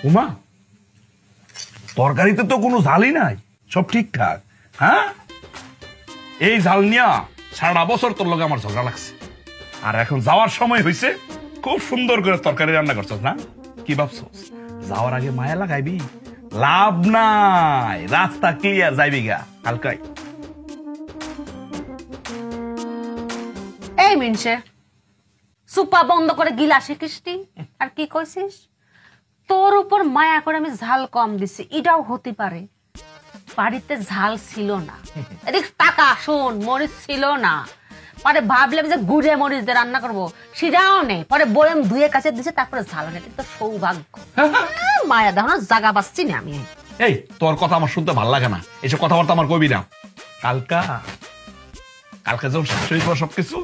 উমা তরকারিতে তো কোনো ঝালই নাই, সব ঠিকঠাক। হ্যাঁ, এই ঝাল নিয়া সারা বছর তোর লগে আমার ঝগড়া লাগছে, আর এখন যাওয়ার সময় হয়েছে, খুব সুন্দর করে তরকারি রান্না করছস না? কি ভাবছস যাওয়ার আগে মায়া লাগাইবি? লাভ নাই, রাস্তা ক্লিয়ার, যাইবি গা হালকাই। এই মিনসে সুপা বন্ধ করে গিলা শিখিসটি আর কি কইছিস? তোর উপর মায়া করে আমি ঝাল কম দিছি, এটাও হতে পারে। বাড়িতে ঝাল ছিল না, এদিক টাকা শোন, মরিচ ছিল না, পরে ভাবলাম যে গুড়ে মরিচ দিয়ে রান্না করবো, সেটাও নেই। পরে বলেম ধুয়ে কাছে দিছে, তারপরে ঝাল নেই। তো সৌভাগ্য, মায়া দেখো না, জাগা পাচ্ছি না আমি। এই তোর কথা আমার শুনতে ভাল লাগে না, এসব কথাবার্তা আমার কবি না। কালকে যখন শেষ হয়ে যাবো সবকিছু,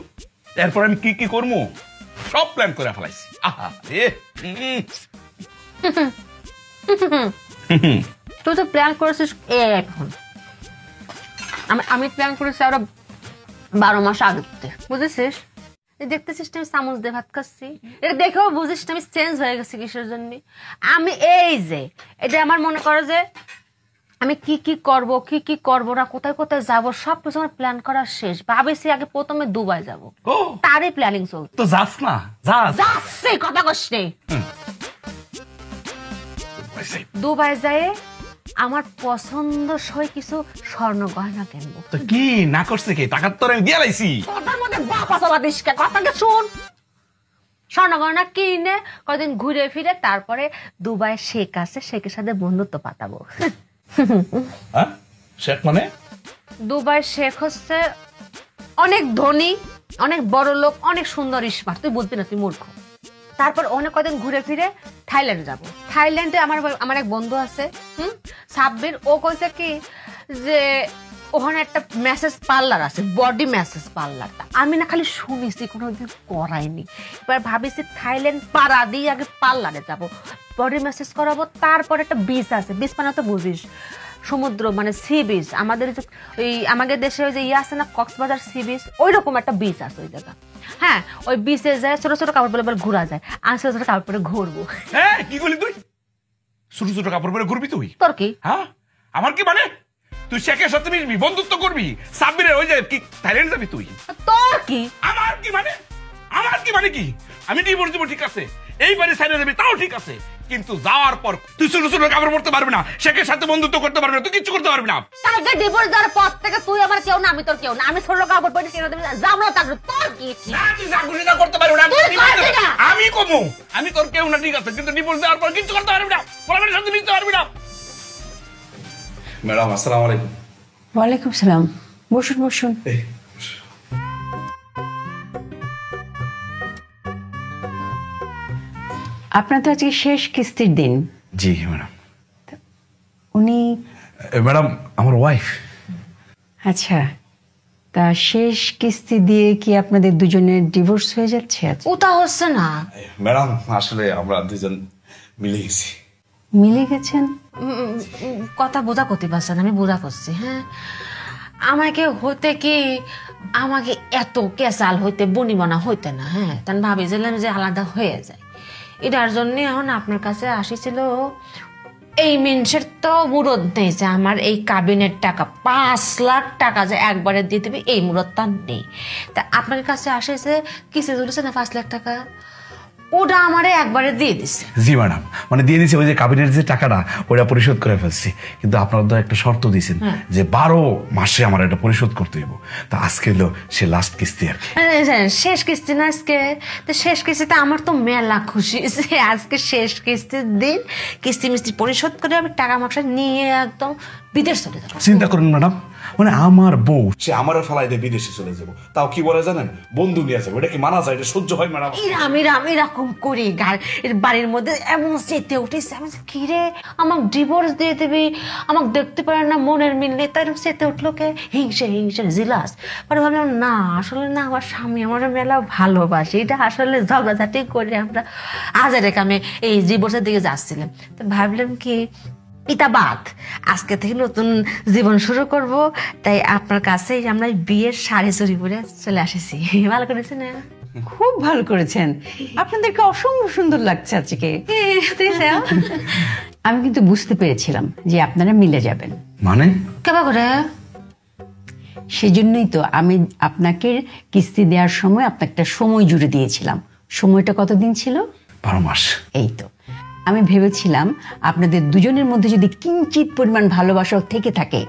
এরপর আমি কি কি করবো সব প্ল্যান করে ফেলাইছি। আহা রে, তুই তো প্ল্যান করেছিস এখন, আমি প্ল্যান করেছি আরো 12 মাস আগে, বুঝেছিস? দেখতেছিস আমি চামচ দিয়ে ভাত খাচ্ছি, এটা দেখেও বুঝিস আমি চেঞ্জ হয়ে গেছি কিসের জন্য। আমি এই যে এটা আমার মনে করে যে আমি কি কি করব, কি কি করব না, কোথায় কোথায় যাব, সব কিছু আমার প্ল্যান করা শেষ। ভাবেছি আগে প্রথমে দুবাই যাব, তারই প্ল্যানিং চলছে। তো যাস না, যাচ্ছে কথা কষ্টে। দুবাই যায় আমার পছন্দসই কিছু স্বর্ণ গয়না কিনবো। তো কি না করছে কি? টাকা তো আমি দিয়ে লাইছি। কথার মধ্যে বাপা চালা দিস কে? কথাকে শুন। স্বর্ণ গয়না কিনে কদিন ঘুরে ফিরে তারপরে দুবাই শেখ আছে, শেখের সাথে বন্ধুত্ব পাতাবো। শেখ মানে? দুবাই শেখ হচ্ছে অনেক ধনী, অনেক বড় লোক, অনেক সুন্দর স্মার্ট, তুই বুঝবি না, তুই মূর্খ। তারপর অনেক কদিন ঘুরে ফিরে থাইল্যান্ড যাব। থাইল্যান্ডে আমার এক বন্ধু আছে, সাব্বির, ও কইছে কি যে ওখানে একটা ম্যাসেজ পার্লার আছে, বডি ম্যাসেজ পার্লারটা। আমি না খালি শুনেছি, কোনোদিন করাইনি। এবার ভাবিছি থাইল্যান্ড পাড়া দিয়ে আগে পার্লারে যাব, বডি ম্যাসেজ করাবো। তারপর একটা বিচ আছে, বিচ মানে তো বুঝিস, সমুদ্র মানে সি বিচ। আমাদের ওই আমাদের দেশে ওই যে ইয়ে আছে না, কক্সবাজার সি বিচ, ওই রকম একটা বিচ আছে ওই জায়গা। হ্যাঁ, ওই বিচে যায়, ছোট ছোট কাপড় পরে ঘোরা যায়, আর ছোট ছোট কাপড় পরে ঘুরবো। হ্যাঁ, কি করলি তুই? ছোট ছোট কাপড় পরে ঘুরবি তুই? তোর কি? হ্যাঁ, আমার কি মানে? তুই শেখের সাথে মিশবি, বন্ধুত্ব করবি, সাব্বিরের ওই যে কি থাইল্যান্ড যাবি তুই? তোর কি? আমার কি মানে? আমার কি মানে কি? আমি ডিভোর্স দিব, ঠিক আছে, এই বাড়ি সাইডে যাবি তাও ঠিক আছে, কিন্তু যাওয়ার পর তুই ছোট ছোট কাপড় পরতে পারবি না, শেখের সাথে বন্ধুত্ব করতে পারবি না, তুই কিচ্ছু করতে পারবি না। তাকে ডিভোর্স দেওয়ার পর থেকে তুই আমার কেউ না, আমি তোর কেউ না। আমি ছোট কাপড় পরে কেন দেবি? যাবো না। তোর কি? না, তুই চাকরিটা করতে পারবি না। আমি কমু, আমি তোর কেউ না, ঠিক আছে, কিন্তু ডিভোর্স দেওয়ার পর কিচ্ছু করতে পারবি না, পোলাপানের সাথে মিশতে পারবি না। ম্যাডাম আসসালামু আলাইকুম। ওয়ালাইকুম সালাম, বসুন বসুন। আপনার তো আজকে শেষ কিস্তির দিন। জি ম্যাডাম। উনি? ম্যাডাম আমার ওয়াইফ। আচ্ছা, তা শেষ কিস্তি দিয়ে কি আপনাদের দুজনের ডিভোর্স হয়ে যাচ্ছে? ওটা হচ্ছে না ম্যাডাম, আসলে আমরা দুজন মিলে গেছি। মিলে গেছেন? কথা বোঝা করতে পারছেন, আমি বোঝা করছি। হ্যাঁ, আমাকে হইতে কি, আমাকে এত কেসাল হইতে বনিবনা হইতে না। হ্যাঁ, তাই ভাবিছিলাম যে আলাদা হয়ে যায়। এটার জন্য এখন আপনার কাছে আসিছিল। এই মিনসের তো মুরদ নেই যে আমার এই কাবিনের টাকা 5 লাখ টাকা যে একবারে দিয়ে দেবে, এই মুরদ তার নেই। তা আপনার কাছে আসেছে কিসে ধরেছে না 5 লাখ টাকা, ওটা আমারে একবারে দিয়ে দিছে। জি ম্যাডাম, মানে দিয়ে দিছে, ওই যে কাবিনের যে টাকাটা ওটা পরিশোধ করে ফেলছি, কিন্তু আপনারা তো একটা শর্ত দিয়েছেন যে 12 মাসে আমার এটা পরিশোধ করতে হইব। তা আজকে হলো সে লাস্ট কিস্তি আর কি। শেষ কিস্তি না আজকে? তো শেষ কিস্তিতে আমার তো মেলা খুশি যে আজকে শেষ কিস্তির দিন, কিস্তি মিস্তি পরিশোধ করে আমি টাকা মাকসা নিয়ে একদম বিদেশ চলে যাবো। চিন্তা করুন ম্যাডাম, মানে আমার বউ সে আমার ফেলাই দিয়ে বিদেশে চলে যাবো, তাও কি বলে জানেন, বন্ধু নিয়ে যাবো। এটা কি মানা যায়? এটা সহ্য হয় ম্যাডাম? এরকম করি বাড়ির মধ্যে এমন চেতে উঠেছে, আমি কি রে আমাকে ডিভোর্স দিয়ে দিবি, আমাকে দেখতে পারে না, মনের মিললে, তাই চেতে উঠলো কে? হিংসে জিলাস। পরে ভাবলাম না, আসলে না, আমার স্বামী আমার মেলা ভালোবাসে, এটা আসলে ঝগড়াঝাটি করে আমরা আজারে কামে এই ডিভোর্সের দিকে যাচ্ছিলাম। তো ভাবলাম কি এটা বাদ, আজকে থেকে নতুন জীবন শুরু করব, তাই আপনার কাছেই আমরা বিয়ের শাড়ি চুরি করে চলে আসেছি। ভালো করেছি না? খুব ভালো করেছেন, আপনাদেরকে অসম্ভব সুন্দর লাগছে আজকে। আমি কিন্তু বুঝতে পেরেছিলাম যে আপনারা মিলে যাবেন, মানে কেবা করে সেজন্যই তো আমি আপনাকে কিস্তি দেওয়ার সময় আপনাকে একটা সময় জুড়ে দিয়েছিলাম। সময়টা কতদিন ছিল? 12 মাস। এই তো, আমি ভেবেছিলাম আপনাদের দুজনের মধ্যে যদি কিঞ্চিত পরিমাণ ভালোবাসা থেকে থাকে,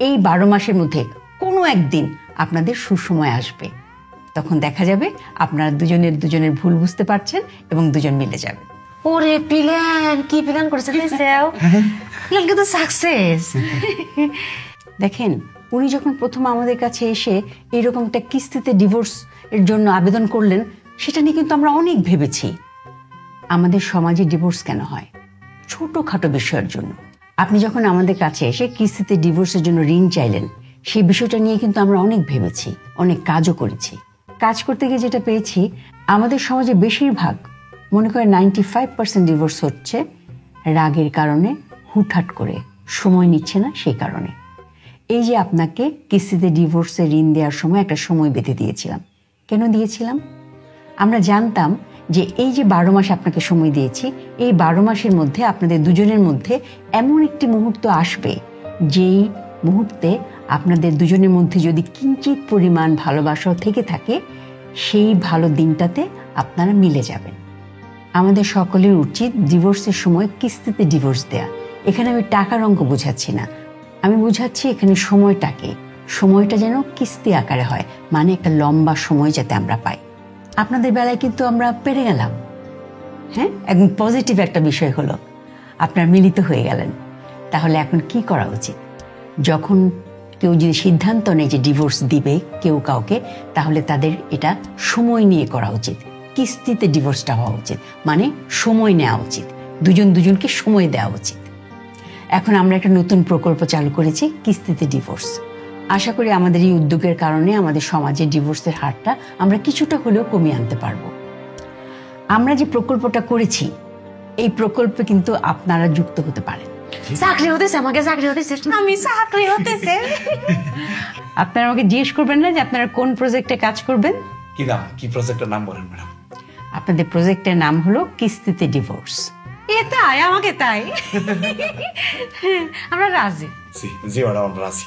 এই 12 মাসের মধ্যে কোনো একদিন আপনাদের সুসময় আসবে। তখন দেখা যাবে আপনারা দুজনের ভুল বুঝতে পারছেন এবং দুজন মিলে যাবে। ওরে প্ল্যান, কি প্ল্যান করেছে দেখছেও? প্ল্যান কিন্তু সাকসেস। দেখেন, উনি যখন প্রথম আমাদের কাছে এসে এরকম একটা কিস্তিতে ডিভোর্স এর জন্য আবেদন করলেন, সেটা নিয়ে কিন্তু আমরা অনেক ভেবেছি। আমাদের সমাজে ডিভোর্স কেন হয়? ছোটখাটো বিষয়ের জন্য। আপনি যখন আমাদের কাছে এসে কিস্তিতে ডিভোর্সের জন্য ঋণ চাইলেন, সেই বিষয়টা নিয়ে কিন্তু আমরা অনেক ভেবেছি, অনেক কাজও করেছি। কাজ করতে গিয়ে যেটা পেয়েছি, আমাদের সমাজে বেশিরভাগ, মনে করে 95% ডিভোর্স হচ্ছে রাগের কারণে, হুটহাট করে, সময় নিচ্ছে না সেই কারণে। এই যে আপনাকে কিস্তিতে ডিভোর্সে ঋণ দেওয়ার সময় একটা সময় বেঁধে দিয়েছিলাম। কেন দিয়েছিলাম? আমরা জানতাম যে এই যে 12 মাস আপনাকে সময় দিয়েছি, এই 12 মাসের মধ্যে আপনাদের দুজনের মধ্যে এমন একটি মুহূর্ত আসবে, যেই মুহূর্তে আপনাদের দুজনের মধ্যে যদি কিঞ্চিত পরিমাণ ভালোবাসাও থেকে থাকে, সেই ভালো দিনটাতে আপনারা মিলে যাবেন। আমাদের সকলের উচিত ডিভোর্সের সময় কিস্তিতে ডিভোর্স দেয়া। এখানে আমি টাকার অঙ্ক বোঝাচ্ছি না, আমি বোঝাচ্ছি এখানে সময়টাকে। সময়টা যেন কিস্তি আকারে হয়, মানে একটা লম্বা সময় যাতে আমরা পাই। আপনাদের বেলায় কিন্তু আমরা পেরে গেলাম। হ্যাঁ, একদম পজিটিভ একটা বিষয় হলো, আপনারা মিলিত হয়ে গেলেন। তাহলে এখন কি করা উচিত? যখন কেউ যদি সিদ্ধান্ত নেয় যে ডিভোর্স দিবে কেউ কাউকে, তাহলে তাদের এটা সময় নিয়ে করা উচিত। কিস্তিতে ডিভোর্সটা হওয়া উচিত, মানে সময় নেওয়া উচিত, দুজনকে সময় দেওয়া উচিত। এখন আমরা একটা নতুন প্রকল্প চালু করেছি, কিস্তিতে ডিভোর্স। আশা করি আমাদের এই উদ্যোগের কারণে আমাদের সমাজে ডিভোর্সের হারটা আমরা কিছুটা হলেও কমিয়ে আনতে পারবো। আমরা যে প্রকল্পটা করেছি, এই প্রকল্পে কিন্তু আপনারা যুক্ত হতে পারেন। চাকরি হতেছে, আমাকে চাকরি হতেছে, আমি চাকরি হতেছে। আপনারা আমাকে জিজ্ঞেস করবেন না যে আপনারা কোন প্রজেক্টে কাজ করবেন? কি নাম, কি প্রজেক্টের নাম বলেন ম্যাডাম? আপনাদের প্রজেক্টের নাম হলো কিস্তিতে ডিভোর্স। তাই আমাকে তাই আমরা রাজি। জি জি ম্যাডাম, আমরা রাজি।